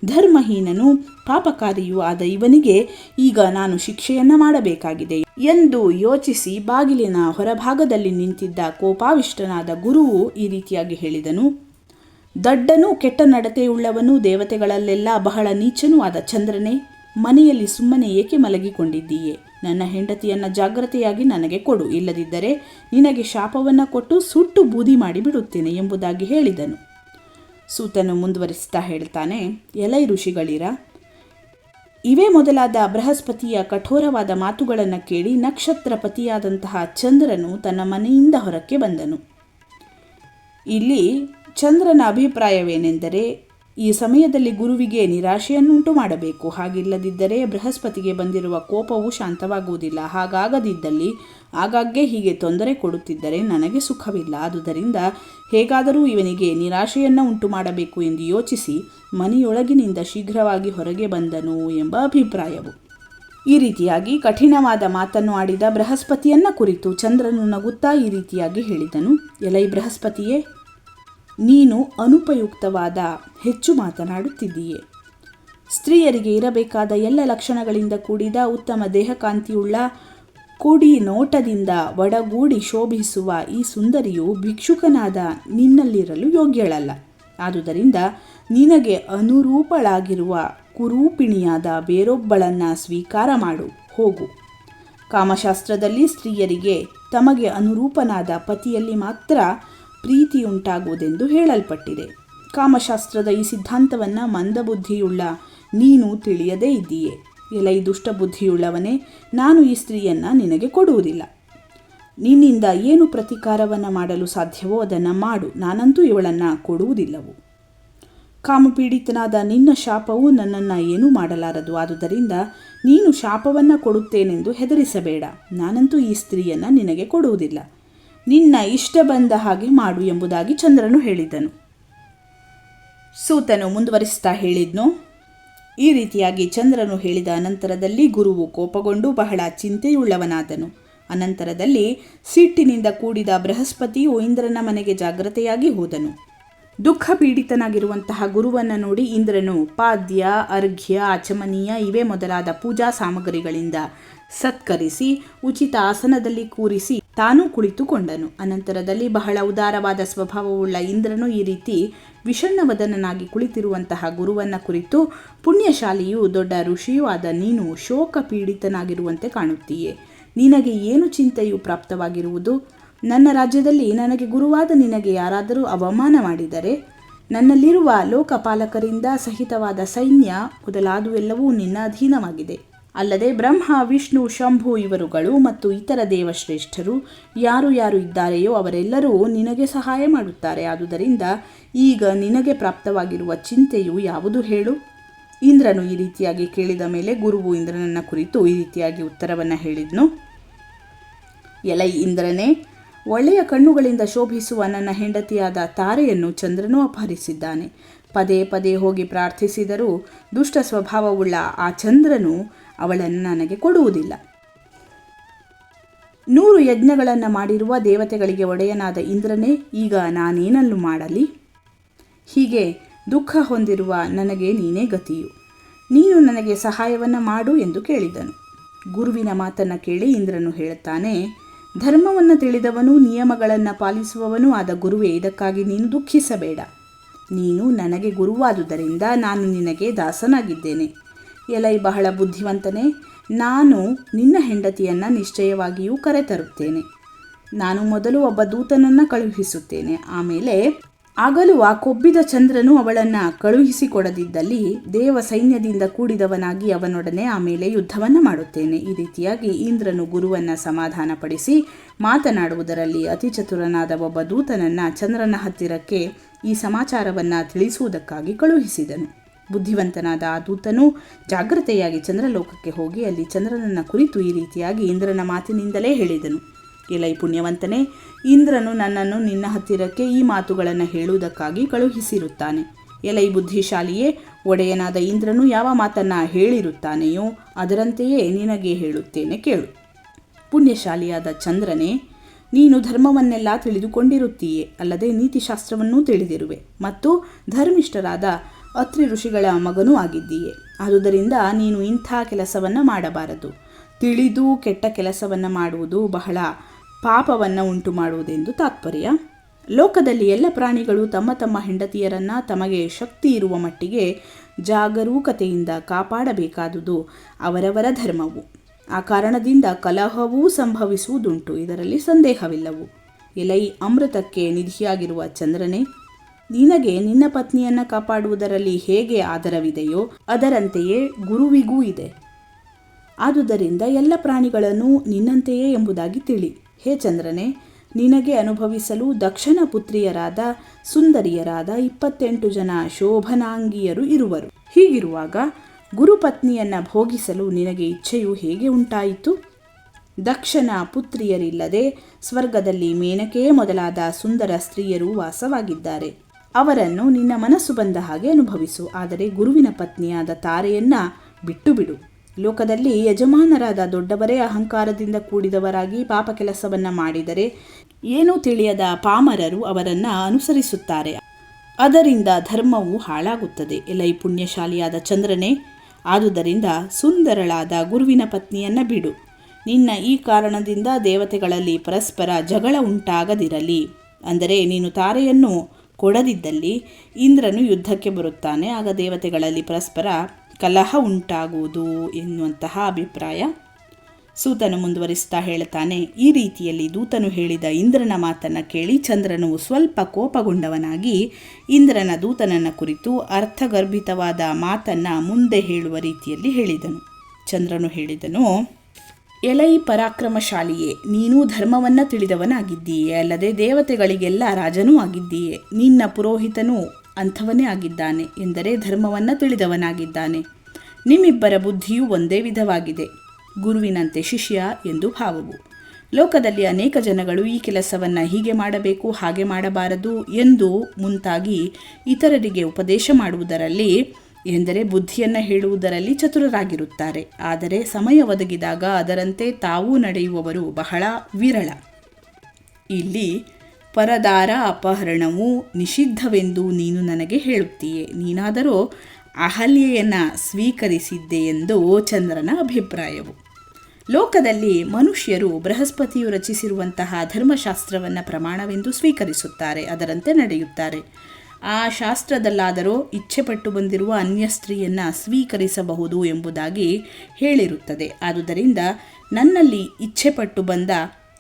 ಧರ್ಮಹೀನನು ಪಾಪಕಾರಿಯೂ ಆದ ಇವನಿಗೆ ಈಗ ನಾನು ಶಿಕ್ಷೆಯನ್ನು ಮಾಡಬೇಕಾಗಿದೆ ಎಂದು ಯೋಚಿಸಿ ಬಾಗಿಲಿನ ಹೊರಭಾಗದಲ್ಲಿ ನಿಂತಿದ್ದ ಕೋಪಾವಿಷ್ಟನಾದ ಗುರುವು ಈ ರೀತಿಯಾಗಿ ಹೇಳಿದನು. ದಡ್ಡನೂ ಕೆಟ್ಟ ನಡತೆಯುಳ್ಳವನೂ ದೇವತೆಗಳಲ್ಲೆಲ್ಲ ಬಹಳ ನೀಚನೂ ಆದ ಚಂದ್ರನೇ, ಮನೆಯಲ್ಲಿ ಸುಮ್ಮನೆ ಏಕೆ ಮಲಗಿಕೊಂಡಿದ್ದೀಯೆ? ನನ್ನ ಹೆಂಡತಿಯನ್ನು ಜಾಗ್ರತೆಯಾಗಿ ನನಗೆ ಕೊಡು, ಇಲ್ಲದಿದ್ದರೆ ನಿನಗೆ ಶಾಪವನ್ನು ಕೊಟ್ಟು ಸುಟ್ಟು ಬೂದಿ ಮಾಡಿ ಬಿಡುತ್ತೇನೆ ಎಂಬುದಾಗಿ ಹೇಳಿದನು. ಸೂತನು ಮುಂದುವರಿಸ್ತಾ ಹೇಳ್ತಾನೆ, ಎಲೈ ಋಷಿಗಳಿರ, ಇವೇ ಮೊದಲಾದ ಬೃಹಸ್ಪತಿಯ ಕಠೋರವಾದ ಮಾತುಗಳನ್ನು ಕೇಳಿ ನಕ್ಷತ್ರಪತಿಯಾದಂತಹ ಚಂದ್ರನು ತನ್ನ ಮನೆಯಿಂದ ಹೊರಕ್ಕೆ ಬಂದನು. ಇಲ್ಲಿ ಚಂದ್ರನ ಅಭಿಪ್ರಾಯವೇನೆಂದರೆ, ಈ ಸಮಯದಲ್ಲಿ ಗುರುವಿಗೆ ನಿರಾಶೆಯನ್ನುಂಟು ಮಾಡಬೇಕು. ಹಾಗಿಲ್ಲದಿದ್ದರೆ ಬೃಹಸ್ಪತಿಗೆ ಬಂದಿರುವ ಕೋಪವು ಶಾಂತವಾಗುವುದಿಲ್ಲ. ಹಾಗಾಗದಿದ್ದಲ್ಲಿ ಆಗಾಗ್ಗೆ ಹೀಗೆ ತೊಂದರೆ ಕೊಡುತ್ತಿದ್ದರೆ ನನಗೆ ಸುಖವಿಲ್ಲ. ಆದುದರಿಂದ ಹೇಗಾದರೂ ಇವನಿಗೆ ನಿರಾಶೆಯನ್ನು ಉಂಟು ಮಾಡಬೇಕು ಎಂದು ಯೋಚಿಸಿ ಮನೆಯೊಳಗಿನಿಂದ ಶೀಘ್ರವಾಗಿ ಹೊರಗೆ ಬಂದನು ಎಂಬ ಅಭಿಪ್ರಾಯವು. ಈ ರೀತಿಯಾಗಿ ಕಠಿಣವಾದ ಮಾತನ್ನು ಆಡಿದ ಬೃಹಸ್ಪತಿಯನ್ನು ಕುರಿತು ಚಂದ್ರನು ನಗುತ್ತಾ ಈ ರೀತಿಯಾಗಿ ಹೇಳಿದನು. ಎಲೈ ಬೃಹಸ್ಪತಿಯೇ, ನೀನು ಅನುಪಯುಕ್ತವಾದ ಹೆಚ್ಚು ಮಾತನಾಡುತ್ತಿದ್ದೀಯೆ. ಸ್ತ್ರೀಯರಿಗೆ ಇರಬೇಕಾದ ಎಲ್ಲ ಲಕ್ಷಣಗಳಿಂದ ಕೂಡಿದ ಉತ್ತಮ ದೇಹಕಾಂತಿಯುಳ್ಳ ಕುಡಿ ನೋಟದಿಂದ ಒಡಗೂಡಿ ಶೋಭಿಸುವ ಈ ಸುಂದರಿಯು ಭಿಕ್ಷುಕನಾದ ನಿನ್ನಲ್ಲಿರಲು ಯೋಗ್ಯಳಲ್ಲ. ಆದುದರಿಂದ ನಿನಗೆ ಅನುರೂಪಳಾಗಿರುವ ಕುರೂಪಿಣಿಯಾದ ಬೇರೊಬ್ಬಳನ್ನು ಸ್ವೀಕಾರ ಮಾಡು, ಹೋಗು. ಕಾಮಶಾಸ್ತ್ರದಲ್ಲಿ ಸ್ತ್ರೀಯರಿಗೆ ತಮಗೆ ಅನುರೂಪನಾದ ಪತಿಯಲ್ಲಿ ಮಾತ್ರ ಪ್ರೀತಿಯುಂಟಾಗುವುದೆಂದು ಹೇಳಲ್ಪಟ್ಟಿದೆ. ಕಾಮಶಾಸ್ತ್ರದ ಈ ಸಿದ್ಧಾಂತವನ್ನು ಮಂದಬುದ್ಧಿಯುಳ್ಳ ನೀನು ತಿಳಿಯದೇ ಇದ್ದೀಯೆ. ಎಲೈ ದುಷ್ಟಬುದ್ಧಿಯುಳ್ಳವನೇ, ನಾನು ಈ ಸ್ತ್ರೀಯನ್ನು ನಿನಗೆ ಕೊಡುವುದಿಲ್ಲ. ನಿನ್ನಿಂದ ಏನು ಪ್ರತೀಕಾರವನ್ನು ಮಾಡಲು ಸಾಧ್ಯವೋ ಅದನ್ನು ಮಾಡು, ನಾನಂತೂ ಇವಳನ್ನು ಕೊಡುವುದಿಲ್ಲವು. ಕಾಮಪೀಡಿತನಾದ ನಿನ್ನ ಶಾಪವು ನನ್ನನ್ನು ಏನೂ ಮಾಡಲಾರದು. ಆದುದರಿಂದ ನೀನು ಶಾಪವನ್ನು ಕೊಡುತ್ತೇನೆಂದು ಹೆದರಿಸಬೇಡ. ನಾನಂತೂ ಈ ಸ್ತ್ರೀಯನ್ನು ನಿನಗೆ ಕೊಡುವುದಿಲ್ಲ. ನಿನ್ನ ಇಷ್ಟ ಬಂದ ಹಾಗೆ ಮಾಡು ಎಂಬುದಾಗಿ ಚಂದ್ರನು ಹೇಳಿದನು. ಸೂತನು ಮುಂದುವರಿಸ್ತಾ ಹೇಳಿದ್ನು, ಈ ರೀತಿಯಾಗಿ ಚಂದ್ರನು ಹೇಳಿದ ಅನಂತರದಲ್ಲಿ ಗುರುವು ಕೋಪಗೊಂಡು ಬಹಳ ಚಿಂತೆಯುಳ್ಳವನಾದನು. ಅನಂತರದಲ್ಲಿ ಸಿಟ್ಟಿನಿಂದ ಕೂಡಿದ ಬೃಹಸ್ಪತಿಯು ಇಂದ್ರನ ಮನೆಗೆ ಜಾಗ್ರತೆಯಾಗಿ ಹೋದನು. ದುಃಖ ಪೀಡಿತನಾಗಿರುವಂತಹ ಗುರುವನ್ನು ನೋಡಿ ಇಂದ್ರನು ಪಾದ್ಯ, ಅರ್ಘ್ಯ, ಆಚಮನೀಯ ಇವೇ ಮೊದಲಾದ ಪೂಜಾ ಸಾಮಗ್ರಿಗಳಿಂದ ಸತ್ಕರಿಸಿ ಉಚಿತ ಆಸನದಲ್ಲಿ ಕೂರಿಸಿ ತಾನೂ ಕುಳಿತುಕೊಂಡನು. ಅನಂತರದಲ್ಲಿ ಬಹಳ ಉದಾರವಾದ ಸ್ವಭಾವವುಳ್ಳ ಇಂದ್ರನು ಈ ರೀತಿ ವಿಷಣ್ಣವದನನಾಗಿ ಕುಳಿತಿರುವಂತಹ ಗುರುವನ್ನು ಕುರಿತು, ಪುಣ್ಯಶಾಲಿಯೂ ದೊಡ್ಡ ಋಷಿಯೂ ಆದ ನೀನು ಶೋಕ ಪೀಡಿತನಾಗಿರುವಂತೆ ಕಾಣುತ್ತೀಯೆ. ನಿನಗೆ ಏನು ಚಿಂತೆಯು ಪ್ರಾಪ್ತವಾಗಿರುವುದು? ನನ್ನ ರಾಜ್ಯದಲ್ಲಿ ನನಗೆ ಗುರುವಾದ ನಿನಗೆ ಯಾರಾದರೂ ಅವಮಾನ ಮಾಡಿದರೆ ನನ್ನಲ್ಲಿರುವ ಲೋಕಪಾಲಕರಿಂದ ಸಹಿತವಾದ ಸೈನ್ಯ ಮೊದಲಾದುವೆಲ್ಲವೂ ನಿನ್ನ ಅಧೀನವಾಗಿದೆ. ಅಲ್ಲದೆ ಬ್ರಹ್ಮ ವಿಷ್ಣು ಶಂಭು ಇವರುಗಳು ಮತ್ತು ಇತರ ದೇವಶ್ರೇಷ್ಠರು ಯಾರು ಯಾರು ಇದ್ದಾರೆಯೋ ಅವರೆಲ್ಲರೂ ನಿನಗೆ ಸಹಾಯ ಮಾಡುತ್ತಾರೆ. ಆದುದರಿಂದ ಈಗ ನಿನಗೆ ಪ್ರಾಪ್ತವಾಗಿರುವ ಚಿಂತೆಯು ಯಾವುದು ಹೇಳು? ಇಂದ್ರನು ಈ ರೀತಿಯಾಗಿ ಕೇಳಿದ ಮೇಲೆ ಗುರುವು ಇಂದ್ರನನ್ನ ಕುರಿತು ಈ ರೀತಿಯಾಗಿ ಉತ್ತರವನ್ನು ಹೇಳಿದ್ನು. ಎಲೈ ಇಂದ್ರನೇ, ಒಳ್ಳೆಯ ಕಣ್ಣುಗಳಿಂದ ಶೋಭಿಸುವ ನನ್ನ ಹೆಂಡತಿಯಾದ ತಾರೆಯನ್ನು ಚಂದ್ರನು ಅಪಹರಿಸಿದ್ದಾನೆ. ಪದೇ ಪದೇ ಹೋಗಿ ಪ್ರಾರ್ಥಿಸಿದರೂ ದುಷ್ಟ ಸ್ವಭಾವವುಳ್ಳ ಆ ಚಂದ್ರನು ಅವಳನ್ನು ನನಗೆ ಕೊಡುವುದಿಲ್ಲ. 100 ಯಜ್ಞಗಳನ್ನು ಮಾಡಿರುವ ದೇವತೆಗಳಿಗೆ ಒಡೆಯನಾದ ಇಂದ್ರನೇ, ಈಗ ನಾನೇನನ್ನು ಮಾಡಲಿ? ಹೀಗೆ ದುಃಖ ಹೊಂದಿರುವ ನನಗೆ ನೀನೇ ಗತಿಯು. ನೀನು ನನಗೆ ಸಹಾಯವನ್ನು ಮಾಡು ಎಂದು ಕೇಳಿದನು. ಗುರುವಿನ ಮಾತನ್ನು ಕೇಳಿ ಇಂದ್ರನು ಹೇಳುತ್ತಾನೆ, ಧರ್ಮವನ್ನು ತಿಳಿದವನು ನಿಯಮಗಳನ್ನು ಪಾಲಿಸುವವನು ಆದ ಗುರುವೇ, ಇದಕ್ಕಾಗಿ ನೀನು ದುಃಖಿಸಬೇಡ. ನೀನು ನನಗೆ ಗುರುವಾದುದರಿಂದ ನಾನು ನಿನಗೆ ದಾಸನಾಗಿದ್ದೇನೆ. ಎಲೈ ಬಹಳ ಬುದ್ಧಿವಂತನೇ, ನಾನು ನಿನ್ನ ಹೆಂಡತಿಯನ್ನು ನಿಶ್ಚಯವಾಗಿಯೂ ಕರೆತರುತ್ತೇನೆ. ನಾನು ಮೊದಲು ಒಬ್ಬ ದೂತನನ್ನು ಕಳುಹಿಸುತ್ತೇನೆ. ಆಮೇಲೆ ಆಗಲೂ ಆ ಕೊಬ್ಬಿದ ಚಂದ್ರನು ಅವಳನ್ನು ಕಳುಹಿಸಿಕೊಡದಿದ್ದಲ್ಲಿ ದೇವ ಸೈನ್ಯದಿಂದ ಕೂಡಿದವನಾಗಿ ಅವನೊಡನೆ ಆಮೇಲೆ ಯುದ್ಧವನ್ನು ಮಾಡುತ್ತೇನೆ. ಈ ರೀತಿಯಾಗಿ ಇಂದ್ರನು ಗುರುವನ್ನು ಸಮಾಧಾನಪಡಿಸಿ ಮಾತನಾಡುವುದರಲ್ಲಿ ಅತಿ ಚತುರನಾದ ಒಬ್ಬ ದೂತನನ್ನು ಚಂದ್ರನ ಹತ್ತಿರಕ್ಕೆ ಈ ಸಮಾಚಾರವನ್ನು ತಿಳಿಸುವುದಕ್ಕಾಗಿ ಕಳುಹಿಸಿದನು. ಬುದ್ಧಿವಂತನಾದ ಆ ದೂತನು ಜಾಗ್ರತೆಯಾಗಿ ಚಂದ್ರಲೋಕಕ್ಕೆ ಹೋಗಿ ಅಲ್ಲಿ ಚಂದ್ರನನ್ನು ಕುರಿತು ಈ ರೀತಿಯಾಗಿ ಇಂದ್ರನ ಮಾತಿನಿಂದಲೇ ಹೇಳಿದನು. ಎಲೈ ಪುಣ್ಯವಂತನೇ, ಇಂದ್ರನು ನನ್ನನ್ನು ನಿನ್ನ ಹತ್ತಿರಕ್ಕೆ ಈ ಮಾತುಗಳನ್ನು ಹೇಳುವುದಕ್ಕಾಗಿ ಕಳುಹಿಸಿರುತ್ತಾನೆ. ಎಲೈ ಬುದ್ಧಿಶಾಲಿಯೇ, ಒಡೆಯನಾದ ಇಂದ್ರನು ಯಾವ ಮಾತನ್ನು ಹೇಳಿರುತ್ತಾನೆಯೋ ಅದರಂತೆಯೇ ನಿನಗೆ ಹೇಳುತ್ತೇನೆ ಕೇಳು. ಪುಣ್ಯಶಾಲಿಯಾದ ಚಂದ್ರನೇ, ನೀನು ಧರ್ಮವನ್ನೆಲ್ಲ ತಿಳಿದುಕೊಂಡಿರುತ್ತೀಯೇ, ಅಲ್ಲದೆ ನೀತಿಶಾಸ್ತ್ರವನ್ನೂ ತಿಳಿದಿರುವೆ ಮತ್ತು ಧರ್ಮಿಷ್ಠರಾದ ಅತ್ರಿ ಋಷಿಗಳ ಮಗನೂ ಆಗಿದ್ದೀಯೆ. ಆದುದರಿಂದ ನೀನು ಇಂಥ ಕೆಲಸವನ್ನು ಮಾಡಬಾರದು. ತಿಳಿದು ಕೆಟ್ಟ ಕೆಲಸವನ್ನು ಮಾಡುವುದು ಬಹಳ ಪಾಪವನ್ನು ಉಂಟು ಮಾಡುವುದೆಂದು ತಾತ್ಪರ್ಯ. ಲೋಕದಲ್ಲಿ ಎಲ್ಲ ಪ್ರಾಣಿಗಳು ತಮ್ಮ ತಮ್ಮ ಹೆಂಡತಿಯರನ್ನು ತಮಗೆ ಶಕ್ತಿ ಇರುವ ಮಟ್ಟಿಗೆ ಜಾಗರೂಕತೆಯಿಂದ ಕಾಪಾಡಬೇಕಾದುದು ಅವರವರ ಧರ್ಮವು. ಆ ಕಾರಣದಿಂದ ಕಲಹವೂ ಸಂಭವಿಸುವುದುಂಟು, ಇದರಲ್ಲಿ ಸಂದೇಹವಿಲ್ಲವು. ಎಲೈ ಅಮೃತಕ್ಕೆ ನಿಧಿಯಾಗಿರುವ ಚಂದ್ರನೇ, ನಿನಗೆ ನಿನ್ನ ಪತ್ನಿಯನ್ನು ಕಾಪಾಡುವುದರಲ್ಲಿ ಹೇಗೆ ಆದರವಿದೆಯೋ ಅದರಂತೆಯೇ ಗುರುವಿಗೂ ಇದೆ. ಆದುದರಿಂದ ಎಲ್ಲ ಪ್ರಾಣಿಗಳನ್ನು ನಿನ್ನಂತೆಯೇ ಎಂಬುದಾಗಿ ತಿಳಿ. ಹೇ ಚಂದ್ರನೇ, ನಿನಗೆ ಅನುಭವಿಸಲು ದಕ್ಷನ ಪುತ್ರಿಯರಾದ ಸುಂದರಿಯರಾದ 28 ಜನ ಶೋಭನಾಂಗಿಯರು ಇರುವರು. ಹೀಗಿರುವಾಗ ಗುರುಪತ್ನಿಯನ್ನು ಭೋಗಿಸಲು ನಿನಗೆ ಇಚ್ಛೆಯು ಹೇಗೆ ಉಂಟಾಯಿತು? ದಕ್ಷನ ಪುತ್ರಿಯರಿಲ್ಲದೆ ಸ್ವರ್ಗದಲ್ಲಿ ಮೇನಕೆಯೇ ಮೊದಲಾದ ಸುಂದರ ಸ್ತ್ರೀಯರು ವಾಸವಾಗಿದ್ದಾರೆ. ಅವರನ್ನು ನಿನ್ನ ಮನಸ್ಸು ಬಂದ ಹಾಗೆ ಅನುಭವಿಸು. ಆದರೆ ಗುರುವಿನ ಪತ್ನಿಯಾದ ತಾರೆಯನ್ನು ಬಿಟ್ಟು ಬಿಡು. ಲೋಕದಲ್ಲಿ ಯಜಮಾನರಾದ ದೊಡ್ಡವರೇ ಅಹಂಕಾರದಿಂದ ಕೂಡಿದವರಾಗಿ ಪಾಪ ಕೆಲಸವನ್ನು ಮಾಡಿದರೆ ಏನೂ ತಿಳಿಯದ ಪಾಮರರು ಅವರನ್ನು ಅನುಸರಿಸುತ್ತಾರೆ. ಅದರಿಂದ ಧರ್ಮವು ಹಾಳಾಗುತ್ತದೆ. ಎಲೈ ಪುಣ್ಯಶಾಲಿಯಾದ ಚಂದ್ರನೇ, ಆದುದರಿಂದ ಸುಂದರಳಾದ ಗುರುವಿನ ಪತ್ನಿಯನ್ನು ಬಿಡು. ನಿನ್ನ ಈ ಕಾರಣದಿಂದ ದೇವತೆಗಳಲ್ಲಿ ಪರಸ್ಪರ ಜಗಳ ಉಂಟಾಗದಿರಲಿ. ಅಂದರೆ ನೀನು ತಾರೆಯನ್ನು ಕೊಡದಿದ್ದಲ್ಲಿ ಇಂದ್ರನು ಯುದ್ಧಕ್ಕೆ ಬರುತ್ತಾನೆ, ಆಗ ದೇವತೆಗಳಲ್ಲಿ ಪರಸ್ಪರ ಕಲಹ ಉಂಟಾಗುವುದು ಎನ್ನುವಂತಹ ಅಭಿಪ್ರಾಯ. ಸೂತನು ಮುಂದುವರಿಸ್ತಾ ಹೇಳ್ತಾನೆ, ಈ ರೀತಿಯಲ್ಲಿ ದೂತನು ಹೇಳಿದ ಇಂದ್ರನ ಮಾತನ್ನು ಕೇಳಿ ಚಂದ್ರನು ಸ್ವಲ್ಪ ಕೋಪಗೊಂಡವನಾಗಿ ಇಂದ್ರನ ದೂತನನ್ನು ಕುರಿತು ಅರ್ಥಗರ್ಭಿತವಾದ ಮಾತನ್ನು ಮುಂದೆ ಹೇಳುವ ರೀತಿಯಲ್ಲಿ ಹೇಳಿದನು. ಚಂದ್ರನು ಹೇಳಿದನು, ಎಲೈ ಪರಾಕ್ರಮಶಾಲಿಯೇ, ನೀನು ಧರ್ಮವನ್ನು ತಿಳಿದವನಾಗಿದ್ದೀಯೆ, ಅಲ್ಲದೆ ದೇವತೆಗಳಿಗೆಲ್ಲ ರಾಜನೂ ಆಗಿದ್ದೀಯೆ. ನಿನ್ನ ಪುರೋಹಿತನೂ ಅಂಥವನೇ ಆಗಿದ್ದಾನೆ, ಎಂದರೆ ಧರ್ಮವನ್ನು ತಿಳಿದವನಾಗಿದ್ದಾನೆ. ನಿಮ್ಮಿಬ್ಬರ ಬುದ್ಧಿಯೂ ಒಂದೇ ವಿಧವಾಗಿದೆ, ಗುರುವಿನಂತೆ ಶಿಷ್ಯ ಎಂದು ಭಾವವು. ಲೋಕದಲ್ಲಿ ಅನೇಕ ಜನಗಳು ಈ ಕೆಲಸವನ್ನು ಹೀಗೆ ಮಾಡಬೇಕು ಹಾಗೆ ಮಾಡಬಾರದು ಎಂದು ಮುಂತಾಗಿ ಇತರರಿಗೆ ಉಪದೇಶ ಮಾಡುವುದರಲ್ಲಿ ಎಂದರೆ ಬುದ್ಧಿಯನ್ನು ಹೇಳುವುದರಲ್ಲಿ ಚತುರರಾಗಿರುತ್ತಾರೆ. ಆದರೆ ಸಮಯ ಒದಗಿದಾಗ ಅದರಂತೆ ತಾವೂ ನಡೆಯುವವರು ಬಹಳ ವಿರಳ. ಇಲ್ಲಿ ಪರದಾರ ಅಪಹರಣವು ನಿಷಿದ್ಧವೆಂದು ನೀನು ನನಗೆ ಹೇಳುತ್ತೀಯೆ. ನೀನಾದರೂ ಅಹಲ್ಯೆಯನ್ನು ಸ್ವೀಕರಿಸಿದ್ದೆ ಎಂದು ಚಂದ್ರನ ಅಭಿಪ್ರಾಯವು. ಲೋಕದಲ್ಲಿ ಮನುಷ್ಯರು ಬೃಹಸ್ಪತಿಯು ರಚಿಸಿರುವಂತಹ ಧರ್ಮಶಾಸ್ತ್ರವನ್ನು ಪ್ರಮಾಣವೆಂದು ಸ್ವೀಕರಿಸುತ್ತಾರೆ, ಅದರಂತೆ ನಡೆಯುತ್ತಾರೆ. ಆ ಶಾಸ್ತ್ರದಲ್ಲಾದರೂ ಇಚ್ಛೆಪಟ್ಟು ಬಂದಿರುವ ಅನ್ಯ ಸ್ತ್ರೀಯನ್ನು ಸ್ವೀಕರಿಸಬಹುದು ಎಂಬುದಾಗಿ ಹೇಳಿರುತ್ತದೆ. ಆದುದರಿಂದ ನನ್ನಲ್ಲಿ ಇಚ್ಛೆಪಟ್ಟು ಬಂದ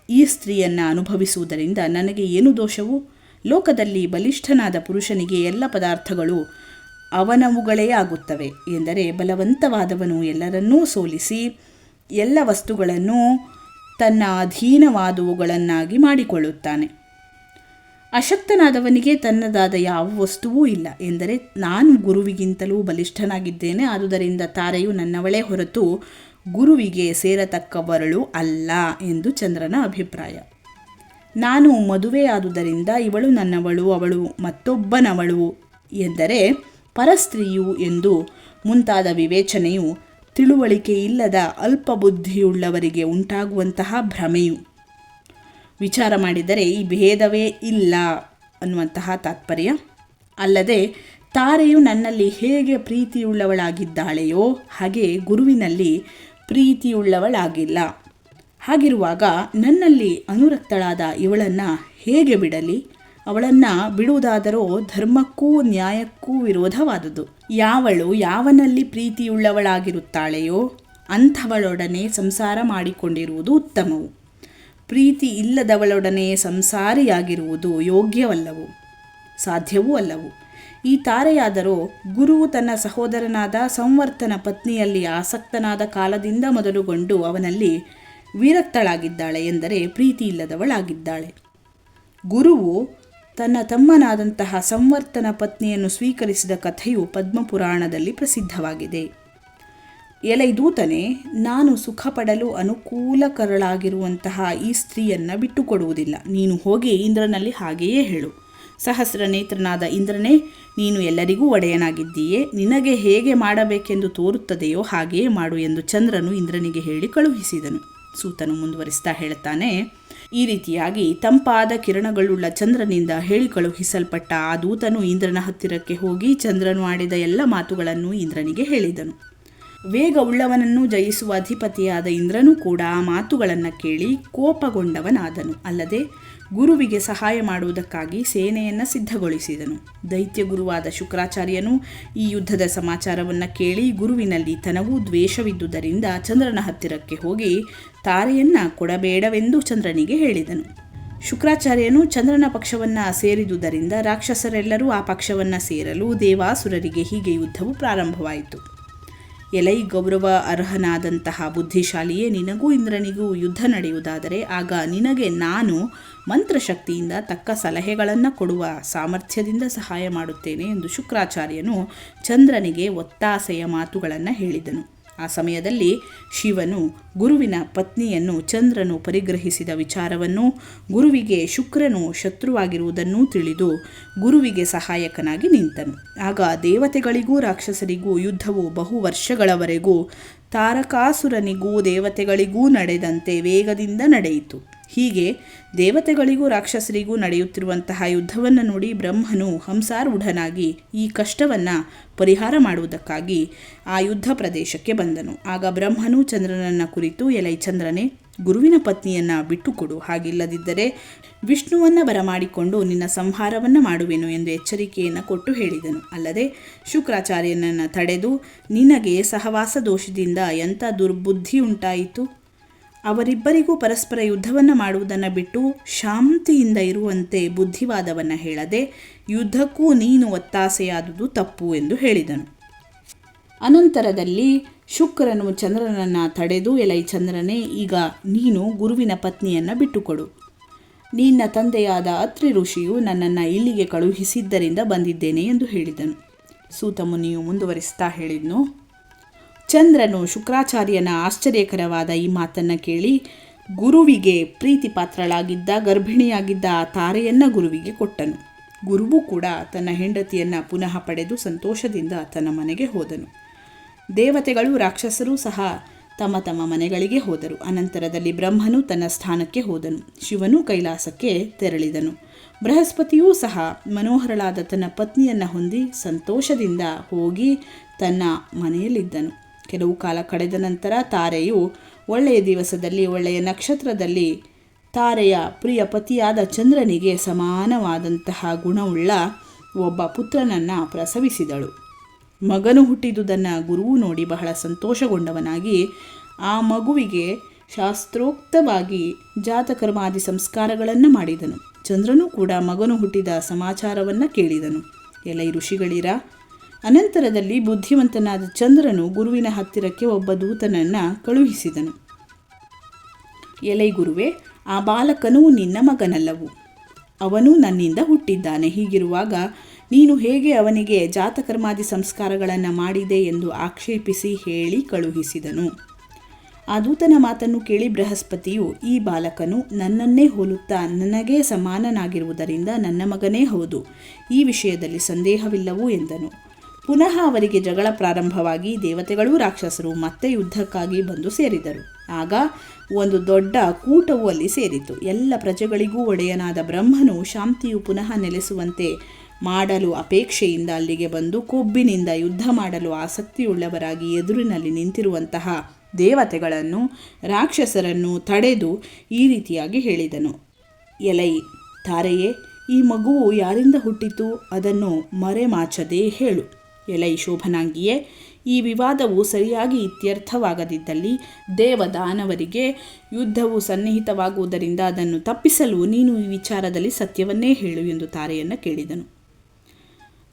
ಈ ಸ್ತ್ರೀಯನ್ನು ಅನುಭವಿಸುವುದರಿಂದ ನನಗೆ ಏನು ದೋಷವು? ಲೋಕದಲ್ಲಿ ಬಲಿಷ್ಠನಾದ ಪುರುಷನಿಗೆ ಎಲ್ಲ ಪದಾರ್ಥಗಳು ಅವನವುಗಳೇ ಆಗುತ್ತವೆ. ಎಂದರೆ ಬಲವಂತವಾದವನು ಎಲ್ಲರನ್ನೂ ಸೋಲಿಸಿ ಎಲ್ಲ ವಸ್ತುಗಳನ್ನು ತನ್ನ ಅಧೀನವಾದವುಗಳನ್ನಾಗಿ ಮಾಡಿಕೊಳ್ಳುತ್ತಾನೆ. ಅಶಕ್ತನಾದವನಿಗೆ ತನ್ನದಾದ ಯಾವ ವಸ್ತುವೂ ಇಲ್ಲ. ಎಂದರೆ ನಾನು ಗುರುವಿಗಿಂತಲೂ ಬಲಿಷ್ಠನಾಗಿದ್ದೇನೆ, ಆದುದರಿಂದ ತಾರೆಯು ನನ್ನವಳೇ ಹೊರತು ಗುರುವಿಗೆ ಸೇರತಕ್ಕವರಳು ಅಲ್ಲ ಎಂದು ಚಂದ್ರನ ಅಭಿಪ್ರಾಯ. ನಾನು ಮದುವೆಯಾದುದರಿಂದ ಇವಳು ನನ್ನವಳು, ಅವಳು ಮತ್ತೊಬ್ಬನವಳು ಎಂದರೆ ಪರಸ್ತ್ರೀಯು ಎಂದು ಮುಂತಾದ ವಿವೇಚನೆಯು ತಿಳುವಳಿಕೆ ಇಲ್ಲದ ಅಲ್ಪಬುದ್ಧಿಯುಳ್ಳವರಿಗೆ ಉಂಟಾಗುವಂತಹ ಭ್ರಮೆಯು. ವಿಚಾರ ಮಾಡಿದರೆ ಈ ಭೇದವೇ ಇಲ್ಲ ಅನ್ನುವಂತಹ ತಾತ್ಪರ್ಯ. ಅಲ್ಲದೆ ತಾರೆಯು ನನ್ನಲ್ಲಿ ಹೇಗೆ ಪ್ರೀತಿಯುಳ್ಳವಳಾಗಿದ್ದಾಳೆಯೋ ಹಾಗೆ ಗುರುವಿನಲ್ಲಿ ಪ್ರೀತಿಯುಳ್ಳವಳಾಗಿಲ್ಲ. ಹಾಗಿರುವಾಗ ನನ್ನಲ್ಲಿ ಅನುರಕ್ತಳಾದ ಇವಳನ್ನು ಹೇಗೆ ಬಿಡಲಿ? ಅವಳನ್ನು ಬಿಡುವುದಾದರೂ ಧರ್ಮಕ್ಕೂ ನ್ಯಾಯಕ್ಕೂ ವಿರೋಧವಾದುದು. ಯಾವಳು ಯಾವನಲ್ಲಿ ಪ್ರೀತಿಯುಳ್ಳವಳಾಗಿರುತ್ತಾಳೆಯೋ ಅಂಥವಳೊಡನೆ ಸಂಸಾರ ಮಾಡಿಕೊಂಡಿರುವುದು ಉತ್ತಮವು. ಪ್ರೀತಿ ಇಲ್ಲದವಳೊಡನೆ ಸಂಸಾರಿಯಾಗಿರುವುದು ಯೋಗ್ಯವಲ್ಲವು, ಸಾಧ್ಯವೂ ಅಲ್ಲವು. ಈ ತಾರೆಯಾದರೂ ಗುರುವು ತನ್ನ ಸಹೋದರನಾದ ಸಂವರ್ತನ ಪತ್ನಿಯಲ್ಲಿ ಆಸಕ್ತನಾದ ಕಾಲದಿಂದ ಮೊದಲುಗೊಂಡು ಅವನಲ್ಲಿ ವಿರಕ್ತಳಾಗಿದ್ದಾಳೆ, ಎಂದರೆ ಪ್ರೀತಿ ಇಲ್ಲದವಳಾಗಿದ್ದಾಳೆ. ಗುರುವು ತನ್ನ ತಮ್ಮನಾದಂತಹ ಸಂವರ್ತನ ಪತ್ನಿಯನ್ನು ಸ್ವೀಕರಿಸಿದ ಕಥೆಯು ಪದ್ಮಪುರಾಣದಲ್ಲಿ ಪ್ರಸಿದ್ಧವಾಗಿದೆ. ಎಲೈ ದೂತನೇ, ನಾನು ಸುಖ ಪಡಲು ಅನುಕೂಲಕರಳಾಗಿರುವಂತಹ ಈ ಸ್ತ್ರೀಯನ್ನು ಬಿಟ್ಟುಕೊಡುವುದಿಲ್ಲ. ನೀನು ಹೋಗಿ ಇಂದ್ರನಲ್ಲಿ ಹಾಗೆಯೇ ಹೇಳು. ಸಹಸ್ರ ನೇತ್ರನಾದ ಇಂದ್ರನೇ, ನೀನು ಎಲ್ಲರಿಗೂ ಒಡೆಯನಾಗಿದ್ದೀಯೇ, ನಿನಗೆ ಹೇಗೆ ಮಾಡಬೇಕೆಂದು ತೋರುತ್ತದೆಯೋ ಹಾಗೆಯೇ ಮಾಡು ಎಂದು ಚಂದ್ರನು ಇಂದ್ರನಿಗೆ ಹೇಳಿ ಕಳುಹಿಸಿದನು. ಸೂತನು ಮುಂದುವರಿಸ್ತಾ ಹೇಳುತ್ತಾನೆ, ಈ ರೀತಿಯಾಗಿ ತಂಪಾದ ಕಿರಣಗಳುಳ್ಳ ಚಂದ್ರನಿಂದ ಹೇಳಿ ಕಳುಹಿಸಲ್ಪಟ್ಟ ಆ ದೂತನು ಇಂದ್ರನ ಹತ್ತಿರಕ್ಕೆ ಹೋಗಿ ಚಂದ್ರನು ಆಡಿದ ಎಲ್ಲ ಮಾತುಗಳನ್ನು ಇಂದ್ರನಿಗೆ ಹೇಳಿದನು. ವೇಗ ಉಳ್ಳವನನ್ನು ಜಯಿಸುವ ಅಧಿಪತಿಯಾದ ಇಂದ್ರನೂ ಕೂಡ ಆ ಮಾತುಗಳನ್ನು ಕೇಳಿ ಕೋಪಗೊಂಡವನಾದನು. ಅಲ್ಲದೆ ಗುರುವಿಗೆ ಸಹಾಯ ಮಾಡುವುದಕ್ಕಾಗಿ ಸೇನೆಯನ್ನು ಸಿದ್ಧಗೊಳಿಸಿದನು. ದೈತ್ಯ ಗುರುವಾದ ಶುಕ್ರಾಚಾರ್ಯನು ಈ ಯುದ್ಧದ ಸಮಾಚಾರವನ್ನು ಕೇಳಿ ಗುರುವಿನಲ್ಲಿ ತನಗೂ ದ್ವೇಷವಿದ್ದುದರಿಂದ ಚಂದ್ರನ ಹತ್ತಿರಕ್ಕೆ ಹೋಗಿ ತಾರೆಯನ್ನು ಕೊಡಬೇಡವೆಂದು ಚಂದ್ರನಿಗೆ ಹೇಳಿದನು. ಶುಕ್ರಾಚಾರ್ಯನು ಚಂದ್ರನ ಪಕ್ಷವನ್ನು ಸೇರಿದುದರಿಂದ ರಾಕ್ಷಸರೆಲ್ಲರೂ ಆ ಪಕ್ಷವನ್ನು ಸೇರಲು ದೇವಾಸುರರಿಗೆ ಹೀಗೆ ಯುದ್ಧವು ಪ್ರಾರಂಭವಾಯಿತು. ಎಲೈ ಗೌರವ ಅರ್ಹನಾದಂತಹ ಬುದ್ಧಿಶಾಲಿಯೇ, ನಿನಗೂ ಇಂದ್ರನಿಗೂ ಯುದ್ಧ ನಡೆಯುವುದಾದರೆ ಆಗ ನಿನಗೆ ನಾನು ಮಂತ್ರಶಕ್ತಿಯಿಂದ ತಕ್ಕ ಸಲಹೆಗಳನ್ನು ಕೊಡುವ ಸಾಮರ್ಥ್ಯದಿಂದ ಸಹಾಯ ಮಾಡುತ್ತೇನೆ ಎಂದು ಶುಕ್ರಾಚಾರ್ಯನು ಚಂದ್ರನಿಗೆ ಒತ್ತಾಸೆಯ ಮಾತುಗಳನ್ನು ಹೇಳಿದನು. ಆ ಸಮಯದಲ್ಲಿ ಶಿವನು ಗುರುವಿನ ಪತ್ನಿಯನ್ನು ಚಂದ್ರನು ಪರಿಗ್ರಹಿಸಿದ ವಿಚಾರವನ್ನು, ಗುರುವಿಗೆ ಶುಕ್ರನು ಶತ್ರುವಾಗಿರುವುದನ್ನೂ ತಿಳಿದು ಗುರುವಿಗೆ ಸಹಾಯಕನಾಗಿ ನಿಂತನು. ಆಗ ದೇವತೆಗಳಿಗೂ ರಾಕ್ಷಸರಿಗೂ ಯುದ್ಧವು ಬಹು ವರ್ಷಗಳವರೆಗೂ ತಾರಕಾಸುರನಿಗೂ ದೇವತೆಗಳಿಗೂ ನಡೆದಂತೆ ವೇಗದಿಂದ ನಡೆಯಿತು. ಹೀಗೆ ದೇವತೆಗಳಿಗೂ ರಾಕ್ಷಸರಿಗೂ ನಡೆಯುತ್ತಿರುವಂತಹ ಯುದ್ಧವನ್ನು ನೋಡಿ ಬ್ರಹ್ಮನು ಹಂಸಾರೂಢನಾಗಿ ಈ ಕಷ್ಟವನ್ನು ಪರಿಹಾರ ಮಾಡುವುದಕ್ಕಾಗಿ ಆ ಯುದ್ಧ ಪ್ರದೇಶಕ್ಕೆ ಬಂದನು. ಆಗ ಬ್ರಹ್ಮನು ಚಂದ್ರನನ್ನು ಕುರಿತು, ಎಲೈ ಚಂದ್ರನೇ, ಗುರುವಿನ ಪತ್ನಿಯನ್ನು ಬಿಟ್ಟುಕೊಡು, ಹಾಗಿಲ್ಲದಿದ್ದರೆ ವಿಷ್ಣುವನ್ನು ಬರಮಾಡಿಕೊಂಡು ನಿನ್ನ ಸಂಹಾರವನ್ನು ಮಾಡುವೆನು ಎಂದು ಎಚ್ಚರಿಕೆಯನ್ನು ಕೊಟ್ಟು ಹೇಳಿದನು. ಅಲ್ಲದೆ ಶುಕ್ರಾಚಾರ್ಯನನ್ನು ತಡೆದು, ನಿನಗೆ ಸಹವಾಸ ದೋಷದಿಂದ ಎಂಥ ದುರ್ಬುದ್ಧಿ ಉಂಟಾಯಿತು? ಅವರಿಬ್ಬರಿಗೂ ಪರಸ್ಪರ ಯುದ್ಧವನ್ನು ಮಾಡುವುದನ್ನು ಬಿಟ್ಟು ಶಾಂತಿಯಿಂದ ಇರುವಂತೆ ಬುದ್ಧಿವಾದವನ್ನು ಹೇಳದೆ ಯುದ್ಧಕ್ಕೂ ನೀನು ಒತ್ತಾಸೆಯಾದುದು ತಪ್ಪು ಎಂದು ಹೇಳಿದನು. ಅನಂತರದಲ್ಲಿ ಶುಕ್ರನು ಚಂದ್ರನನ್ನು ತಡೆದು, ಎಲೈ ಚಂದ್ರನೇ, ಈಗ ನೀನು ಗುರುವಿನ ಪತ್ನಿಯನ್ನು ಬಿಟ್ಟುಕೊಡು. ನಿನ್ನ ತಂದೆಯಾದ ಅತ್ರಿ ಋಷಿಯು ನನ್ನನ್ನು ಇಲ್ಲಿಗೆ ಕಳುಹಿಸಿದ್ದರಿಂದ ಬಂದಿದ್ದೇನೆ ಎಂದು ಹೇಳಿದನು. ಸೂತ ಮುನಿಯು ಮುಂದುವರಿಸ್ತಾ ಹೇಳಿದನು, ಚಂದ್ರನು ಶುಕ್ರಾಚಾರ್ಯನ ಆಶ್ಚರ್ಯಕರವಾದ ಈ ಮಾತನ್ನು ಕೇಳಿ ಗುರುವಿಗೆ ಪ್ರೀತಿ ಪಾತ್ರಳಾಗಿದ್ದ ಗರ್ಭಿಣಿಯಾಗಿದ್ದ ಆ ತಾರೆಯನ್ನು ಗುರುವಿಗೆ ಕೊಟ್ಟನು. ಗುರುವು ಕೂಡ ತನ್ನ ಹೆಂಡತಿಯನ್ನು ಪುನಃ ಪಡೆದು ಸಂತೋಷದಿಂದ ತನ್ನ ಮನೆಗೆ ಹೋದನು. ದೇವತೆಗಳು ರಾಕ್ಷಸರೂ ಸಹ ತಮ್ಮ ತಮ್ಮ ಮನೆಗಳಿಗೆ ಹೋದರು. ಅನಂತರದಲ್ಲಿ ಬ್ರಹ್ಮನು ತನ್ನ ಸ್ಥಾನಕ್ಕೆ ಹೋದನು. ಶಿವನು ಕೈಲಾಸಕ್ಕೆ ತೆರಳಿದನು. ಬೃಹಸ್ಪತಿಯೂ ಸಹ ಮನೋಹರಳಾದ ತನ್ನ ಪತ್ನಿಯನ್ನು ಹೊಂದಿ ಸಂತೋಷದಿಂದ ಹೋಗಿ ತನ್ನ ಮನೆಯಲ್ಲಿದ್ದನು. ಕೆಲವು ಕಾಲ ಕಳೆದ ನಂತರ ತಾರೆಯು ಒಳ್ಳೆಯ ದಿವಸದಲ್ಲಿ, ಒಳ್ಳೆಯ ನಕ್ಷತ್ರದಲ್ಲಿ ತಾರೆಯ ಪ್ರಿಯ ಪತಿಯಾದ ಚಂದ್ರನಿಗೆ ಸಮಾನವಾದಂತಹ ಗುಣವುಳ್ಳ ಒಬ್ಬ ಪುತ್ರನನ್ನು ಪ್ರಸವಿಸಿದಳು. ಮಗನು ಹುಟ್ಟಿದುದನ್ನು ಗುರುವು ನೋಡಿ ಬಹಳ ಸಂತೋಷಗೊಂಡವನಾಗಿ ಆ ಮಗುವಿಗೆ ಶಾಸ್ತ್ರೋಕ್ತವಾಗಿ ಜಾತಕರ್ಮಾದಿ ಸಂಸ್ಕಾರಗಳನ್ನು ಮಾಡಿದನು. ಚಂದ್ರನು ಕೂಡ ಮಗನು ಹುಟ್ಟಿದ ಸಮಾಚಾರವನ್ನು ಕೇಳಿದನು. ಎಲೈ ಋಷಿಗಳಿರ, ಅನಂತರದಲ್ಲಿ ಬುದ್ಧಿವಂತನಾದ ಚಂದ್ರನು ಗುರುವಿನ ಹತ್ತಿರಕ್ಕೆ ಒಬ್ಬ ದೂತನನ್ನು ಕಳುಹಿಸಿದನು. ಎಲೈ ಗುರುವೇ, ಆ ಬಾಲಕನೂ ನಿನ್ನ ಮಗನಲ್ಲವು, ಅವನು ನನ್ನಿಂದ ಹುಟ್ಟಿದ್ದಾನೆ. ಹೀಗಿರುವಾಗ ನೀನು ಹೇಗೆ ಅವನಿಗೆ ಜಾತಕರ್ಮಾದಿ ಸಂಸ್ಕಾರಗಳನ್ನು ಮಾಡಿದೆ ಎಂದು ಆಕ್ಷೇಪಿಸಿ ಹೇಳಿ ಕಳುಹಿಸಿದನು. ಆ ದೂತನ ಮಾತನ್ನು ಕೇಳಿ ಬೃಹಸ್ಪತಿಯು, ಈ ಬಾಲಕನು ನನ್ನನ್ನೇ ಹೋಲುತ್ತಾ ನನಗೇ ಸಮಾನನಾಗಿರುವುದರಿಂದ ನನ್ನ ಮಗನೇ ಹೌದು, ಈ ವಿಷಯದಲ್ಲಿ ಸಂದೇಹವಿಲ್ಲವೂ ಎಂದನು. ಪುನಃ ಅವರಿಗೆ ಜಗಳ ಪ್ರಾರಂಭವಾಗಿ ದೇವತೆಗಳೂ ರಾಕ್ಷಸರು ಮತ್ತೆ ಯುದ್ಧಕ್ಕಾಗಿ ಬಂದು ಸೇರಿದರು. ಆಗ ಒಂದು ದೊಡ್ಡ ಕೂಟವು ಅಲ್ಲಿ ಸೇರಿತು. ಎಲ್ಲ ಪ್ರಜೆಗಳಿಗೂ ಒಡೆಯನಾದ ಬ್ರಹ್ಮನು ಶಾಂತಿಯು ಪುನಃ ನೆಲೆಸುವಂತೆ ಮಾಡಲು ಅಪೇಕ್ಷೆಯಿಂದ ಅಲ್ಲಿಗೆ ಬಂದು ಕೊಬ್ಬಿನಿಂದ ಯುದ್ಧ ಮಾಡಲು ಆಸಕ್ತಿಯುಳ್ಳವರಾಗಿ ಎದುರಿನಲ್ಲಿ ನಿಂತಿರುವಂತಹ ದೇವತೆಗಳನ್ನು ರಾಕ್ಷಸರನ್ನು ತಡೆದು ಈ ರೀತಿಯಾಗಿ ಹೇಳಿದನು. ಎಲೈ ತಾರೆಯೇ, ಈ ಮಗುವು ಯಾರಿಂದ ಹುಟ್ಟಿತು, ಅದನ್ನು ಮರೆಮಾಚದೆ ಹೇಳು. ಎಲೈ ಶೋಭನಾಂಗಿಯೇ, ಈ ವಿವಾದವು ಸರಿಯಾಗಿ ಇತ್ಯರ್ಥವಾಗದಿದ್ದಲ್ಲಿ ದೇವದಾನವರಿಗೆ ಯುದ್ಧವು ಸನ್ನಿಹಿತವಾಗುವುದರಿಂದ ಅದನ್ನು ತಪ್ಪಿಸಲು ನೀನು ಈ ವಿಚಾರದಲ್ಲಿ ಸತ್ಯವನ್ನೇ ಹೇಳು ಎಂದು ತಾರೆಯನ್ನು ಕೇಳಿದನು.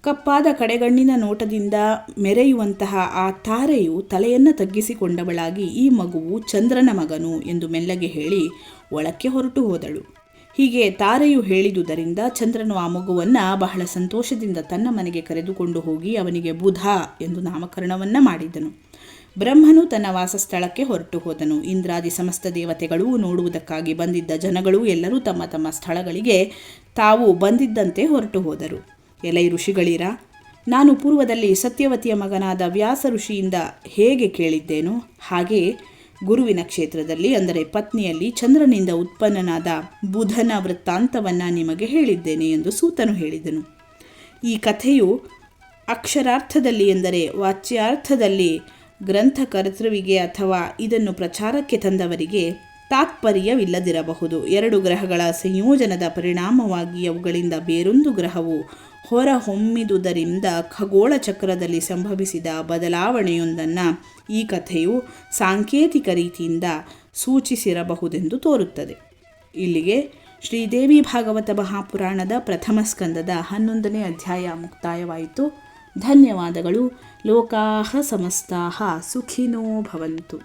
ಕಪ್ಪಾದ ಕಡೆಗಣ್ಣಿನ ನೋಟದಿಂದ ಮೆರೆಯುವಂತಹ ಆ ತಾರೆಯು ತಲೆಯನ್ನು ತಗ್ಗಿಸಿಕೊಂಡವಳಾಗಿ, ಈ ಮಗುವು ಚಂದ್ರನ ಮಗನು ಎಂದು ಮೆಲ್ಲಗೆ ಹೇಳಿ ಒಳಕ್ಕೆ ಹೊರಟು ಹೋದಳು. ಹೀಗೆ ತಾರೆಯು ಹೇಳಿದುದರಿಂದ ಚಂದ್ರನು ಆ ಮಗುವನ್ನು ಬಹಳ ಸಂತೋಷದಿಂದ ತನ್ನ ಮನೆಗೆ ಕರೆದುಕೊಂಡು ಹೋಗಿ ಅವನಿಗೆ ಬುಧ ಎಂದು ನಾಮಕರಣವನ್ನು ಮಾಡಿದನು. ಬ್ರಹ್ಮನು ತನ್ನ ವಾಸಸ್ಥಳಕ್ಕೆ ಹೊರಟು ಹೋದನು. ಇಂದ್ರಾದಿ ಸಮಸ್ತ ದೇವತೆಗಳು, ನೋಡುವುದಕ್ಕಾಗಿ ಬಂದಿದ್ದ ಜನಗಳು ಎಲ್ಲರೂ ತಮ್ಮ ತಮ್ಮ ಸ್ಥಳಗಳಿಗೆ ತಾವು ಬಂದಿದ್ದಂತೆ ಹೊರಟು ಹೋದರು. ಎಲೈ ಋಷಿಗಳಿರ, ನಾನು ಪೂರ್ವದಲ್ಲಿ ಸತ್ಯವತಿಯ ಮಗನಾದ ವ್ಯಾಸ ಋಷಿಯಿಂದ ಹೇಗೆ ಕೇಳಿದ್ದೇನೋ ಹಾಗೆಯೇ ಗುರುವಿನ ಕ್ಷೇತ್ರದಲ್ಲಿ, ಅಂದರೆ ಪತ್ನಿಯಲ್ಲಿ ಚಂದ್ರನಿಂದ ಉತ್ಪನ್ನನಾದ ಬುಧನ ವೃತ್ತಾಂತವನ್ನು ನಿಮಗೆ ಹೇಳಿದ್ದೇನೆ ಎಂದು ಸೂತನು ಹೇಳಿದನು. ಈ ಕಥೆಯು ಅಕ್ಷರಾರ್ಥದಲ್ಲಿ, ಎಂದರೆ ವಾಚ್ಯಾರ್ಥದಲ್ಲಿ ಗ್ರಂಥಕರ್ತೃವಿಗೆ ಅಥವಾ ಇದನ್ನು ಪ್ರಚಾರಕ್ಕೆ ತಂದವರಿಗೆ ತಾತ್ಪರ್ಯವಿಲ್ಲದಿರಬಹುದು. 2 ಗ್ರಹಗಳ ಸಂಯೋಜನದ ಪರಿಣಾಮವಾಗಿ ಅವುಗಳಿಂದ ಬೇರೊಂದು ಗ್ರಹವು ಹೊರಹೊಮ್ಮಿದುದರಿಂದ ಖಗೋಳ ಚಕ್ರದಲ್ಲಿ ಸಂಭವಿಸಿದ ಬದಲಾವಣೆಯೊಂದನ್ನು ಈ ಕಥೆಯು ಸಾಂಕೇತಿಕ ರೀತಿಯಿಂದ ಸೂಚಿಸಿರಬಹುದೆಂದು ತೋರುತ್ತದೆ. ಇಲ್ಲಿಗೆ ಶ್ರೀದೇವಿ ಭಾಗವತ ಮಹಾಪುರಾಣದ ಪ್ರಥಮ ಸ್ಕಂದದ 11ನೇ ಅಧ್ಯಾಯ ಮುಕ್ತಾಯವಾಯಿತು. ಧನ್ಯವಾದಗಳು. ಲೋಕಾಃ ಸಮಸ್ತಾಃ ಸುಖಿನೋ ಭವಂತು.